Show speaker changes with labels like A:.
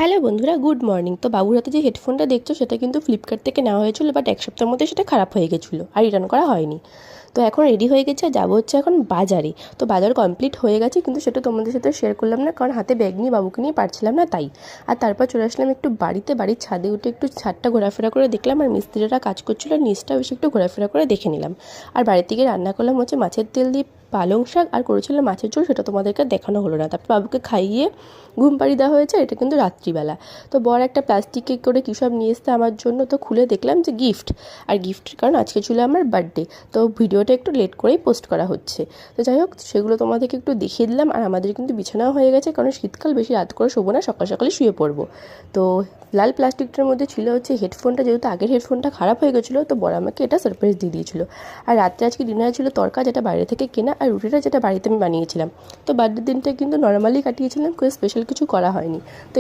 A: Hello বন্ধুরা, good morning. তো বাবুর হাতে যে হেডফোনটা দেখছো সেটা কিন্তু ফ্লিপকার্ট থেকে নেওয়া হয়েছিল, বাট এক সপ্তাহের মধ্যে সেটা খারাপ হয়ে গেছিলো আর রিটার্ন করা হয়নি। তো এখন রেডি হয়ে গেছে আর যাবো হচ্ছে এখন বাজারে। তো বাজার কমপ্লিট হয়ে গেছে, কিন্তু সেটা তোমাদের সাথে শেয়ার করলাম না, কারণ হাতে ব্যাগ নিয়ে বাবুকে নিয়ে পারছিলাম না তাই। আর তারপর চলে আসলাম একটু বাড়িতে, বাড়ির ছাদে উঠে একটু ছাদটা ঘোরাফেরা করে দেখলাম, আর মিস্ত্রিরা কাজ করছিলো, নিচটা বেশি একটু ঘোরাফেরা করে দেখে নিলাম। আর বাড়ির থেকে রান্না করলাম হচ্ছে মাছের তেল দিয়ে পালং শাক, আর করেছিলাম মাছের ঝোল, সেটা তোমাদেরকে দেখানো হলো না। তারপর বাবুকে খাইয়ে ঘুম পাড়িয়ে দেওয়া হয়েছে। এটা কিন্তু রাত্রিবেলা। তো বর একটা প্লাস্টিকে করে কী সব নিয়ে এসছে আমার জন্য, তো খুলে দেখলাম যে গিফট। আর গিফটের কারণ আজকে ছিল আমার বার্থডে, তো ভিডিওটা একটু লেট করেই পোস্ট করা হচ্ছে। তো যাই হোক, সেগুলো তোমাদেরকে একটু দেখিয়ে দিলাম। আর আমাদের কিন্তু বিছানাও হয়ে গেছে, কারণ শীতকাল, বেশি রাত করে শোবো না, সকাল সকালে শুয়ে পড়বো। তো লাল প্লাস্টিকটার মধ্যে ছিল হচ্ছে হেডফোনটা, যেহেতু আগের হেডফোনটা খারাপ হয়ে গেছিলো, তো বড় আমাকে এটা সারপ্রাইজ দিয়ে দিয়েছিলো। আর রাত্রে আজকে ডিনারে ছিল তরকা, যেটা বাইরে থেকে কেনা, আর রুটিটা যেটা বাড়িতে আমি বানিয়েছিলাম। তো বার্থডে দিনটা কিন্তু নর্মালি কাটিয়েছিলাম, কোনো স্পেশাল কিছু করা হয়নি। তো